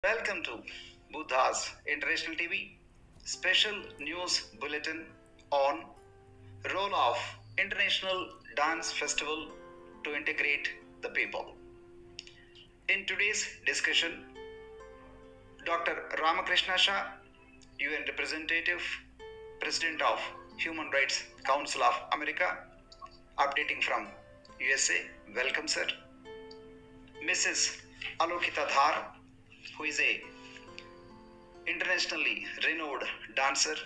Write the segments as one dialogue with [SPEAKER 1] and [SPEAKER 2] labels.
[SPEAKER 1] Welcome to Buddha's International TV special news bulletin on role of International Dance Festival to integrate the people. In today's discussion, Dr. Ramakrishna Shah, UN representative, President of Human Rights Council of America, updating from USA. Welcome, sir. Mrs. Alokita Dhar, who is a internationally renowned dancer.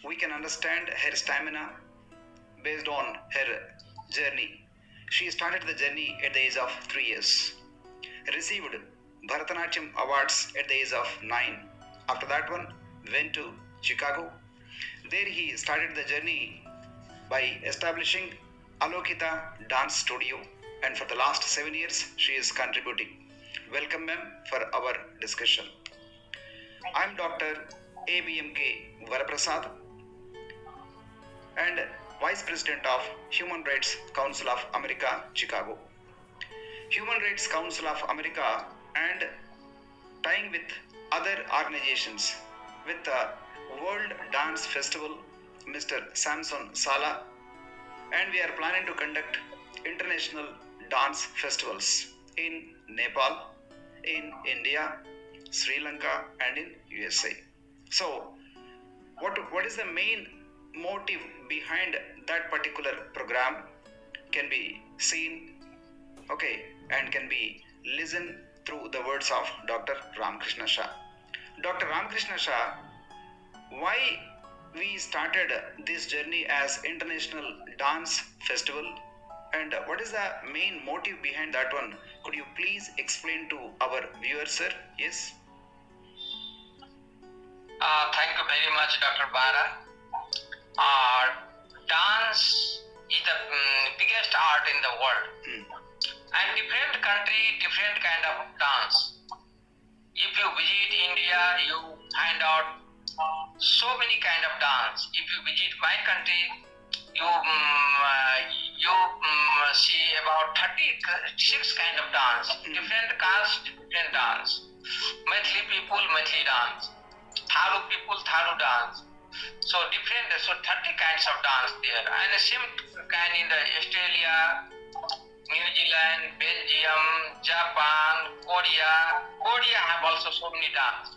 [SPEAKER 1] We can understand her stamina based on her journey. She started the journey at the age of 3 years, received Bharatanatyam awards at the age of 9. After that one, went to Chicago. There he started the journey by establishing Alokita Dance Studio, and for the last 7 years she is contributing. Welcome, ma'am, for our discussion. I'm Dr. ABMK Varaprasad and Vice President of Human Rights Council of America, Chicago. Human Rights Council of America and tying with other organizations with the World Dance Festival, Mr. Samson Sala, and we are planning to conduct international dance festivals in Nepal, in India, Sri Lanka, and in USA. So, what is the main motive behind that particular program can be seen, okay, and can be listened through the words of Dr. Ramakrishna Shah. Dr. Ramakrishna Shah, why we started this journey as International Dance Festival, and what is the main motive behind that one? Could you please explain to our viewers, sir? Yes.
[SPEAKER 2] Thank you very much, Dr. Bara. Dance is the biggest art in the world. And different country, different kind of dance. If you visit India, you find out so many kind of dance. If you visit my country, you see about 36 kind of dance. Different caste, different dance. Maithili people, Maithili dance. Tharu people, Tharu dance. So 30 kinds of dance there. And the same kind in the Australia, New Zealand, Belgium, Japan, Korea. Korea have also so many dance.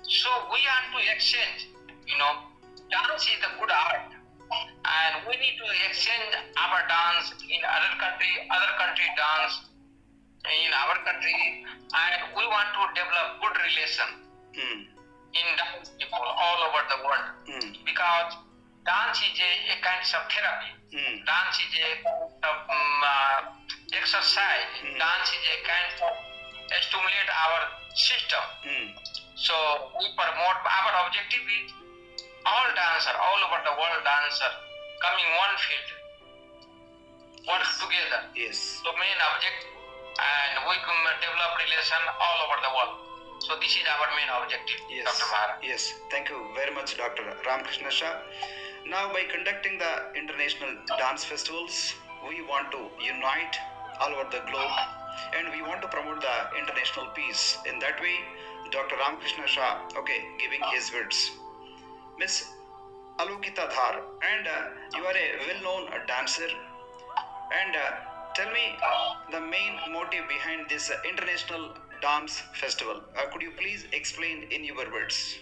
[SPEAKER 2] So we want to exchange, dance is a good art. And we need to exchange our dance in other country dance in our country. And we want to develop good relation in dance people all over the world. Because dance is a kind of therapy. Dance is a exercise. Dance is a kind of stimulate our system. So we promote, our objective is all dancer, all over the world dancer coming one field, work together.
[SPEAKER 1] Yes.
[SPEAKER 2] So main objective, and we can develop relation all over the world. So this is our main objective,
[SPEAKER 1] Yes.
[SPEAKER 2] Dr. Mara.
[SPEAKER 1] Yes. Thank you very much, Dr. Ramakrishna Shah. Now, by conducting the international dance festivals, we want to unite all over the globe, and we want to promote the international peace. In that way, Dr. Ramakrishna Shah, giving his words. Miss Alokita Dhar, and you are a well-known dancer, and tell me the main motive behind this international dance festival. Could you please explain in your words?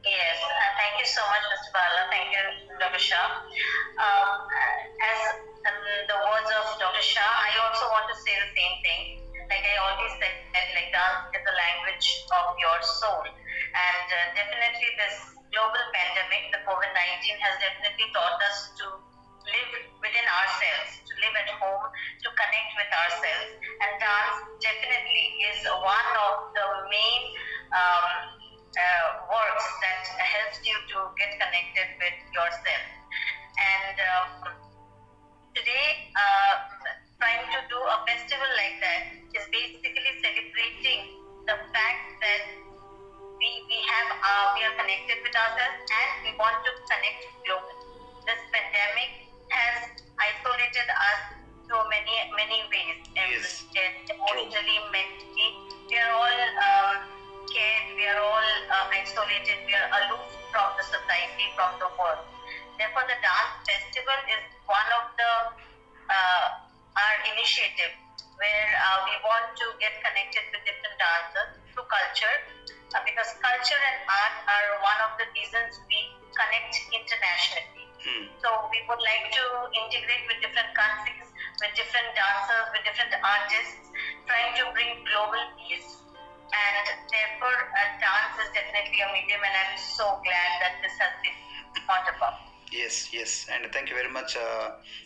[SPEAKER 3] Yes, thank you so much, Mr. Bala. Thank you, Dr. Shah. As the words of Dr. Shah, I also want to say the same thing. Like I always said, like dance is the language of your soul. And definitely this global pandemic, the COVID-19, has definitely taught us to live within ourselves, to live at home, to connect with ourselves. And dance definitely is one of the main works that helps you to get connected with yourself. And today, trying to do a festival like that is basically celebrating the fact that we are connected with ourselves and we want to connect globally. This pandemic has isolated us through many ways.
[SPEAKER 1] Yes.
[SPEAKER 3] Emotionally, mentally, we are all from the world. Therefore, the dance festival is one of the our initiative where we want to get connected with different dancers through culture, because culture and art are one of the reasons we connect internationally. So we would like to integrate with different countries, with different dancers, with different artists, trying to bring global peace. And therefore, dance is definitely a medium, and I'm so glad that this has been thought about.
[SPEAKER 1] Yes, yes, and thank you very much,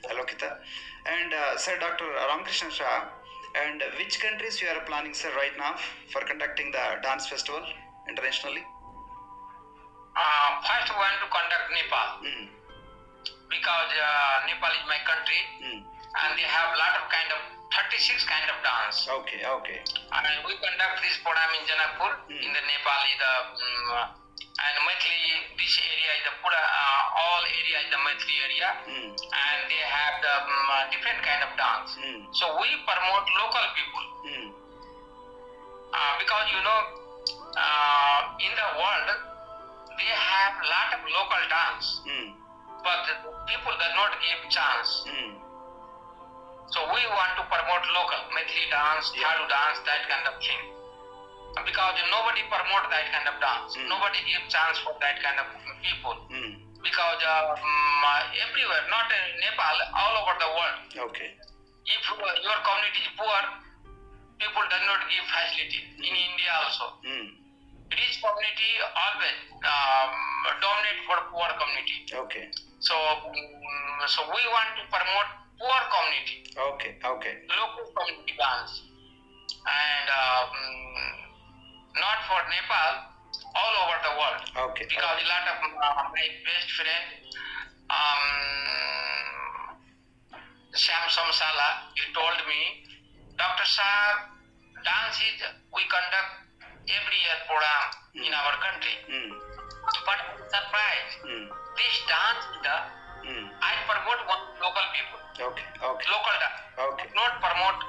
[SPEAKER 1] Alokita. And Sir Dr. Ramakrishna Shah, and which countries you are planning, sir, right now for conducting the dance festival internationally?
[SPEAKER 2] First, we want to conduct Nepal because Nepal is my country, and they have a lot of 36 kind of dance.
[SPEAKER 1] Okay.
[SPEAKER 2] And we conduct this program in Janakpur, in the Nepal, and Maithili, this area is the all area is the Maithili area, and they have the different kind of dance. So we promote local people, because in the world they have a lot of local dance, but people do not give chance. So we want to promote local Maithili dance, Thadu dance, that kind of thing. Because nobody promote that kind of dance. Nobody give chance for that kind of people. Because everywhere, not in Nepal, all over the world.
[SPEAKER 1] Okay.
[SPEAKER 2] If your community is poor, people do not give facility. In India also. Rich community always dominate for poor community.
[SPEAKER 1] Okay.
[SPEAKER 2] So we want to promote poor community.
[SPEAKER 1] Okay.
[SPEAKER 2] Local community dance. And not for Nepal, all over the world.
[SPEAKER 1] Okay.
[SPEAKER 2] Because a lot of my best friend, Sam Samsala, he told me, Dr. Shah, dance is, we conduct every year program in our country. But surprise, this dance, I promote one local people.
[SPEAKER 1] Okay.
[SPEAKER 2] Local dance.
[SPEAKER 1] Okay.
[SPEAKER 2] Not promote,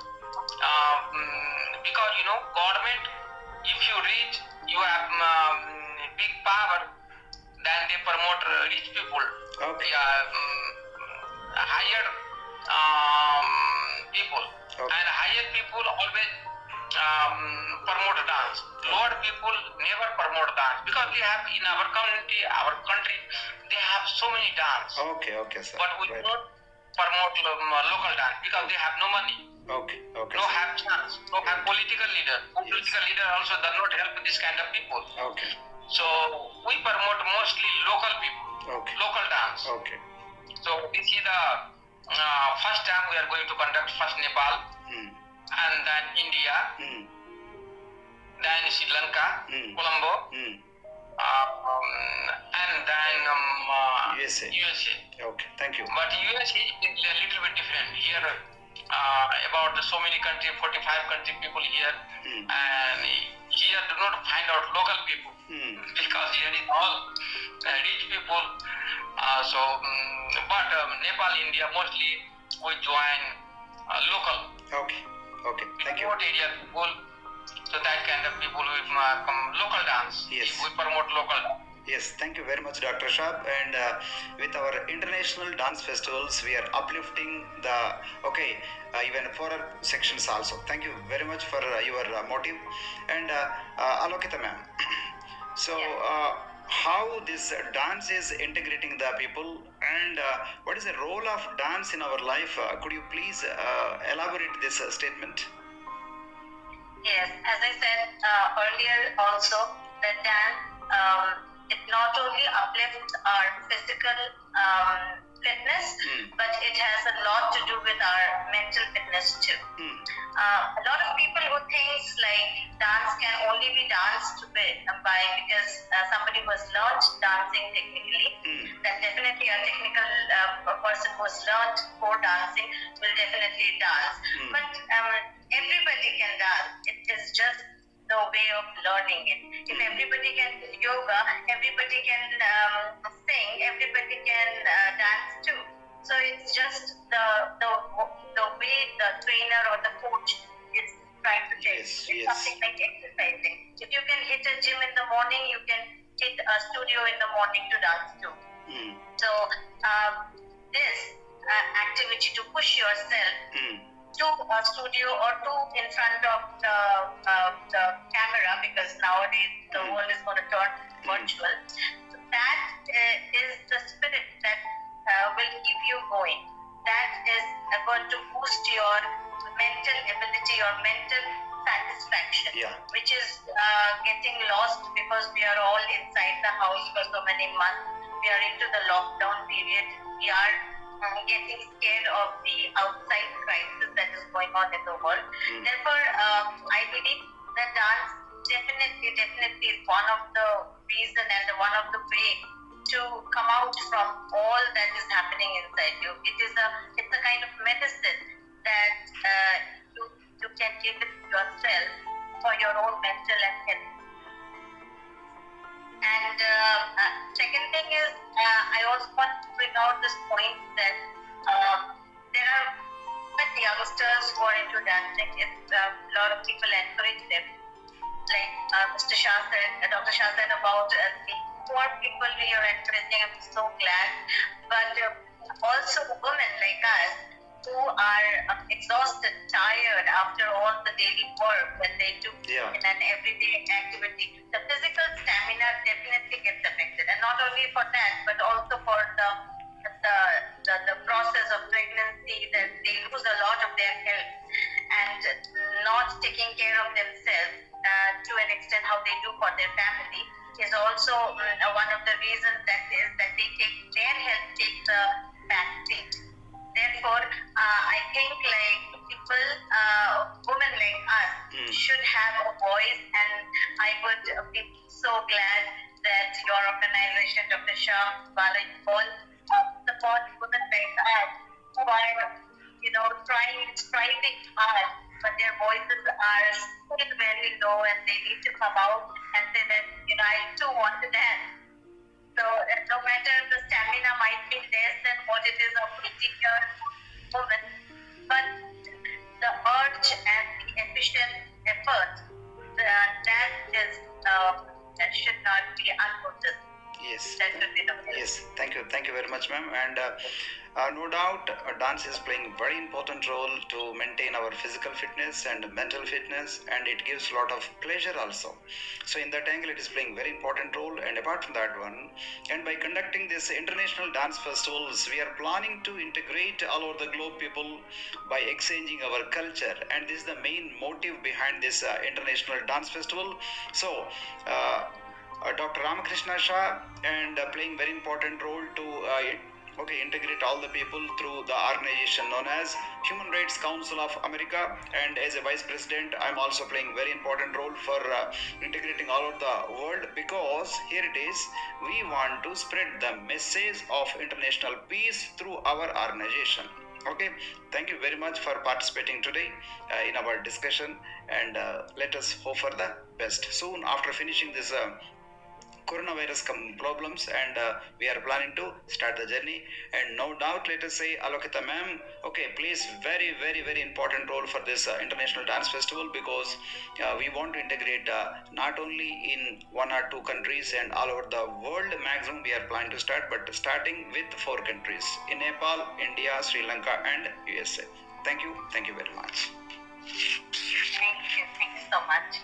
[SPEAKER 2] because government, if you reach, you have big power, then they promote rich people.
[SPEAKER 1] Okay.
[SPEAKER 2] Higher people.
[SPEAKER 1] Okay.
[SPEAKER 2] And higher people always promote dance. Lower people never promote dance, because we have in our community, our country, they have so many dance.
[SPEAKER 1] Okay, sir.
[SPEAKER 2] But we
[SPEAKER 1] Right.
[SPEAKER 2] don't promote local dance because they have no money.
[SPEAKER 1] Okay.
[SPEAKER 2] No have chance, no have political leader. Political leader also does not help this kind of people.
[SPEAKER 1] Okay.
[SPEAKER 2] So we promote mostly local people,
[SPEAKER 1] Okay.
[SPEAKER 2] local dance.
[SPEAKER 1] Okay.
[SPEAKER 2] So this is the first time we are going to conduct first Nepal, and then India, then Sri Lanka, Colombo, and then
[SPEAKER 1] USA. Okay. Thank you.
[SPEAKER 2] But USA is a little bit different. Here, about so many countries, 45 country people here, and here do not find out local people, because here is all rich people. But Nepal, India, mostly we join local.
[SPEAKER 1] Okay. Thank you.
[SPEAKER 2] Remote area people, so that kind of people will come local dance.
[SPEAKER 1] Yes.
[SPEAKER 2] We promote local dance.
[SPEAKER 1] Yes, thank you very much, Dr. Shah. And with our international dance festivals, we are uplifting the even poorer sections also. Thank you very much for your motive. And Alokita ma'am, so how this dance is integrating the people, and what is the role of dance in our life? Could you please elaborate this statement?
[SPEAKER 3] Yes, as I said earlier also, that dance, it not only uplifts our physical fitness, but it has a lot to do with our mental fitness too. A lot of people who thinks like dance can only be danced by because somebody who has learned dancing technically, that definitely a technical person who has learned core dancing will definitely dance. But everybody can dance. It is just the way of learning it. If everybody can do yoga, everybody can sing, everybody can dance too. So it's just the way the trainer or the coach is trying to take.
[SPEAKER 1] Yes,
[SPEAKER 3] It's
[SPEAKER 1] yes.
[SPEAKER 3] something like exercising. If you can hit a gym in the morning, you can hit a studio in the morning to dance too.
[SPEAKER 1] Mm.
[SPEAKER 3] So this activity to push yourself to a studio or to in front of the camera, because nowadays the world is going to turn virtual. So that is the spirit that will keep you going. That is going to boost your mental ability or mental satisfaction, which is getting lost because we are all inside the house for so many months. We are into the lockdown period. We are getting scared of the outside crisis that is going on in the world. Therefore, I believe that dance definitely is one of the reason and one of the way to come out from all that is happening inside you. It's a kind of medicine that you can give it yourself for your own mental and health. And second thing is, I also want to bring out this point that there are many youngsters who are into dancing. It's a lot of people encourage them. Like Mr. Shah said, Dr. Shah said about the poor people we are encouraging. I'm so glad. But also women like us who are exhausted, tired after all the daily work that they do in an everyday activity, the physical stamina definitely gets affected. And not only for that, but also for the process of pregnancy, that they lose a lot of their health and not taking care of themselves to an extent how they do for their family is also one of the reasons that their health takes a back seat. Therefore, I think like people, women like us, should have a voice, and I would be so glad that your organization, Dr. Shah, Bala, you all support women like us who are, striving hard, but their voices are still very low, and they need to come out and say that, I too want to dance. So no matter the stamina might be less than what it is of 18-year woman, but the urge and the efficient effort that should not be unnoticed.
[SPEAKER 1] Yes.
[SPEAKER 3] That should be noticed.
[SPEAKER 1] Yes. Thank you very much, ma'am. And no doubt, dance is playing very important role to maintain our physical fitness and mental fitness, and it gives a lot of pleasure also. So in that angle, it is playing very important role. And apart from that one, and by conducting this international dance festivals, we are planning to integrate all over the globe people by exchanging our culture, and this is the main motive behind this international dance festival. So Dr. Ramakrishna Shah and playing very important role to integrate all the people through the organization known as Human Rights Council of America, and as a vice president I'm also playing very important role for integrating all over the world, because here it is, we want to spread the message of international peace through our organization. Okay, thank you very much for participating today in our discussion, and let us hope for the best. Soon after finishing this coronavirus problems, and we are planning to start the journey, and no doubt let us say Alokita ma'am plays very important role for this international dance festival, because we want to integrate not only in 1 or 2 countries and all over the world maximum we are planning to start, but starting with 4 countries in Nepal, India, Sri Lanka and USA. Thank you very much.
[SPEAKER 3] Thank you so much.